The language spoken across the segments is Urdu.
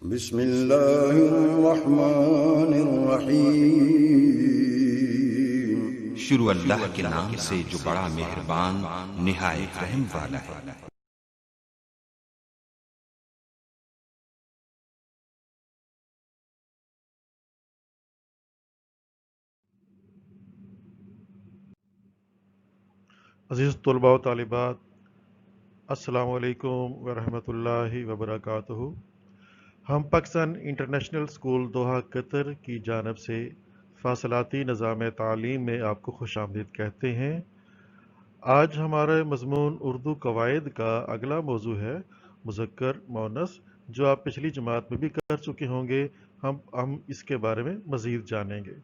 بسم اللہ الرحمن الرحیم۔ شروع اللہ کے نام سے جو بڑا مہربان نہایت رحم والا ہے۔ عزیز طلباء و طالبات، السلام علیکم ورحمۃ اللہ وبرکاتہ۔ ہم Pakistan international school Doha Qatar کی جانب سے فاصلاتی نظام تعلیم میں آپ کو خوش آمدید کہتے ہیں۔ آج ہمارا مضمون اردو قواعد کا اگلا موضوع ہے مذکر مؤنث، جو آپ پچھلی جماعت میں بھی کر چکے ہوں گے۔ ہم اس کے بارے میں مزید جانیں گے۔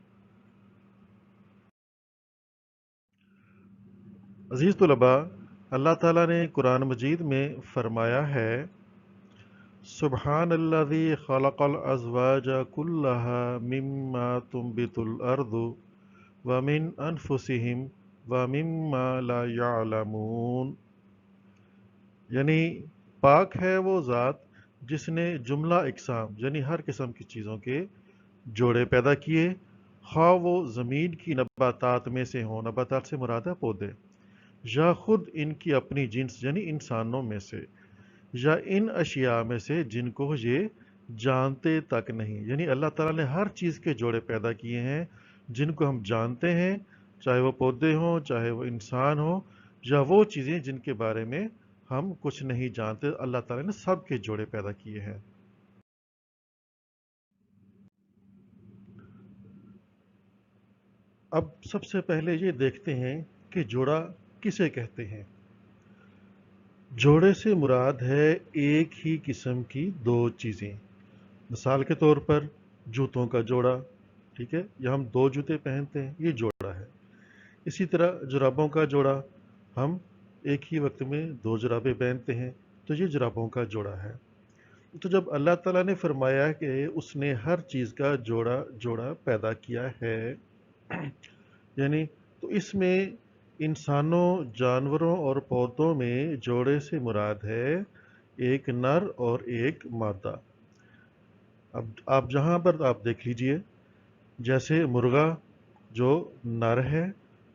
عزیز طلباء، اللہ تعالیٰ نے قرآن مجید میں فرمایا ہے، سبحان الذی خلق الازواج کلھا مما تنبت الارض ومن انفسہم ومما لا یعلمون، یعنی پاک ہے وہ ذات جس نے جملہ اقسام یعنی ہر قسم کی چیزوں کے جوڑے پیدا کیے، خواہ وہ زمین کی نباتات میں سے ہوں، نباتات سے مراد ہے پودے، یا خود ان کی اپنی جنس یعنی انسانوں میں سے، یا ان اشیاء میں سے جن کو یہ جانتے تک نہیں، یعنی اللہ تعالیٰ نے ہر چیز کے جوڑے پیدا کیے ہیں جن کو ہم جانتے ہیں، چاہے وہ پودے ہوں، چاہے وہ انسان ہوں، یا وہ چیزیں جن کے بارے میں ہم کچھ نہیں جانتے، اللہ تعالیٰ نے سب کے جوڑے پیدا کیے ہیں۔ اب سب سے پہلے یہ دیکھتے ہیں کہ جوڑا کسے کہتے ہیں۔ جوڑے سے مراد ہے ایک ہی قسم کی دو چیزیں۔ مثال کے طور پر جوتوں کا جوڑا، ٹھیک ہے، یا ہم دو جوتے پہنتے ہیں، یہ جوڑا ہے۔ اسی طرح جرابوں کا جوڑا، ہم ایک ہی وقت میں دو جرابیں پہنتے ہیں، تو یہ جرابوں کا جوڑا ہے۔ تو جب اللہ تعالیٰ نے فرمایا کہ اس نے ہر چیز کا جوڑا پیدا کیا ہے، یعنی تو اس میں انسانوں، جانوروں اور پودوں میں جوڑے سے مراد ہے ایک نر اور ایک مادہ۔ اب آپ جہاں پر آپ دیکھ لیجئے، جیسے مرغا جو نر ہے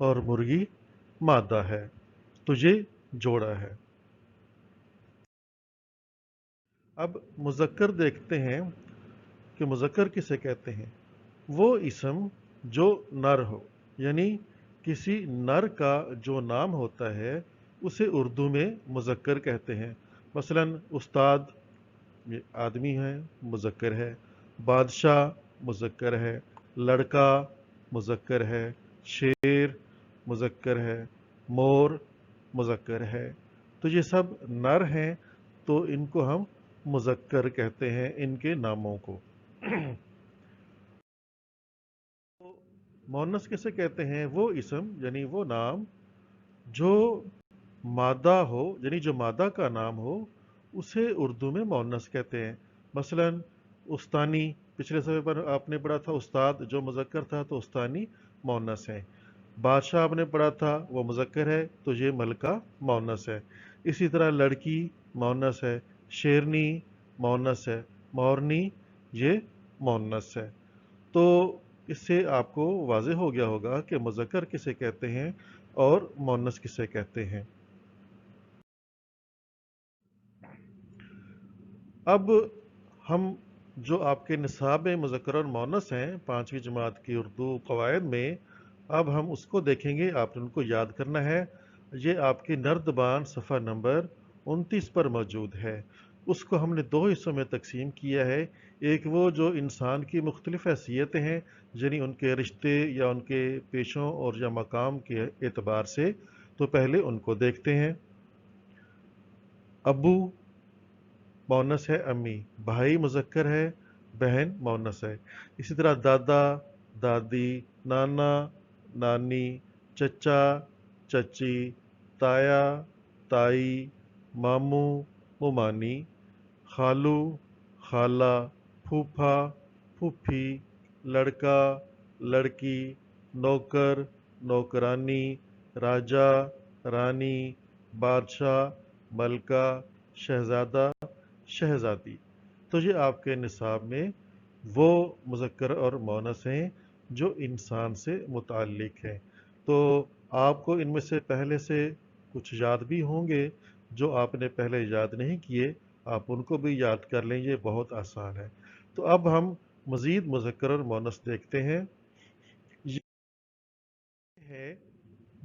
اور مرغی مادہ ہے، تو یہ جوڑا ہے۔ اب مذکر دیکھتے ہیں کہ مذکر کسے کہتے ہیں۔ وہ اسم جو نر ہو، یعنی کسی نر کا جو نام ہوتا ہے اسے اردو میں مذکر کہتے ہیں۔ مثلا استاد یہ آدمی ہے، مذکر ہے، بادشاہ مذکر ہے، لڑکا مذکر ہے، شیر مذکر ہے، مور مذکر ہے، تو یہ سب نر ہیں، تو ان کو ہم مذکر کہتے ہیں، ان کے ناموں کو۔ مؤنث کسے کہتے ہیں؟ وہ اسم یعنی وہ نام جو مادہ ہو، یعنی جو مادہ کا نام ہو، اسے اردو میں مؤنث کہتے ہیں۔ مثلا استانی، پچھلے صفحے پر آپ نے پڑھا تھا استاد جو مذکر تھا، تو استانی مؤنث ہے۔ بادشاہ آپ نے پڑھا تھا وہ مذکر ہے، تو یہ ملکہ مؤنث ہے۔ اسی طرح لڑکی مؤنث ہے، شیرنی مؤنث ہے، مورنی یہ مؤنث ہے۔ تو اس سے آپ کو واضح ہو گیا ہوگا کہ مذکر کسے کہتے ہیں اور مؤنث کسے کہتے ہیں۔ اب ہم جو آپ کے نصاب مذکر اور مؤنث ہیں 5ویں جماعت کی اردو قواعد میں، اب ہم اس کو دیکھیں گے، آپ نے ان کو یاد کرنا ہے۔ یہ آپ کے نردبان صفحہ نمبر 29 پر موجود ہے۔ اس کو ہم نے دو حصوں میں تقسیم کیا ہے۔ ایک وہ جو انسان کی مختلف حیثیتیں ہیں، یعنی ان کے رشتے یا ان کے پیشوں اور یا مقام کے اعتبار سے، تو پہلے ان کو دیکھتے ہیں۔ ابو مؤنث ہے امی، بھائی مذکر ہے، بہن مؤنث ہے۔ اسی طرح دادا دادی، نانا نانی، چچا چچی، تایا تائی، ماموں ممانی، خالو خالہ، پھوپھا پھوپھی، لڑکا لڑکی، نوکر نوکرانی، راجا رانی، بادشاہ ملکہ، شہزادہ شہزادی۔ تو یہ آپ کے نصاب میں وہ مذکر اور مونث ہیں جو انسان سے متعلق ہیں۔ تو آپ کو ان میں سے پہلے سے کچھ یاد بھی ہوں گے، جو آپ نے پہلے یاد نہیں کیے آپ ان کو بھی یاد کر لیں، یہ بہت آسان ہے۔ تو اب ہم مزید مذکر اور مونث دیکھتے ہیں۔ یہ ہے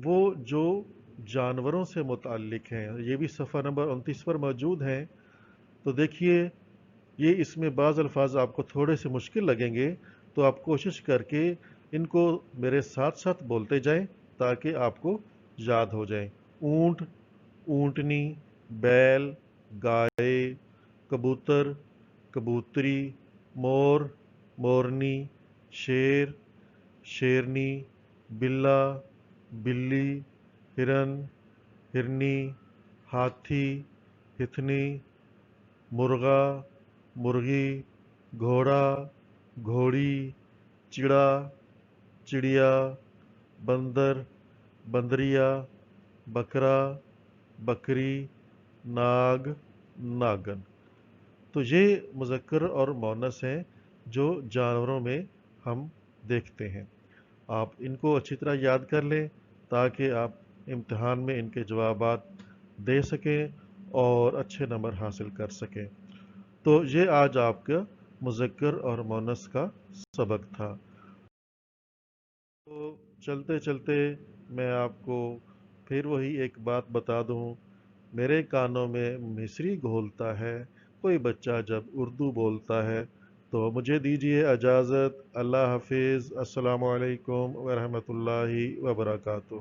وہ جو جانوروں سے متعلق ہیں، یہ بھی صفحہ نمبر 29 پر موجود ہیں۔ تو دیکھیے، یہ اس میں بعض الفاظ آپ کو تھوڑے سے مشکل لگیں گے، تو آپ کوشش کر کے ان کو میرے ساتھ ساتھ بولتے جائیں تاکہ آپ کو یاد ہو جائیں۔ اونٹ، اونٹنی، بیل، گائے، کبوتر، کبوتری، مور، مورنی، شیر، شیرنی، بلا، بلی، ہرن، ہرنی، ہاتھی، ہتھنی، مرغا، مرغی، گھوڑا، گھوڑی، چڑا، چڑیا، بندر، بندریا، بکرا، بکری، ناگ، ناگن۔ تو یہ مذکر اور مونث ہیں جو جانوروں میں ہم دیکھتے ہیں۔ آپ ان کو اچھی طرح یاد کر لیں تاکہ آپ امتحان میں ان کے جوابات دے سکیں اور اچھے نمبر حاصل کر سکیں۔ تو یہ آج آپ کا مذکر اور مونث کا سبق تھا۔ تو چلتے چلتے میں آپ کو پھر وہی ایک بات بتا دوں، میرے کانوں میں مصری گھولتا ہے کوئی بچہ جب اردو بولتا ہے۔ تو مجھے دیجیے اجازت، اللہ حافظ، السلام علیکم ورحمۃ اللہ وبرکاتہ۔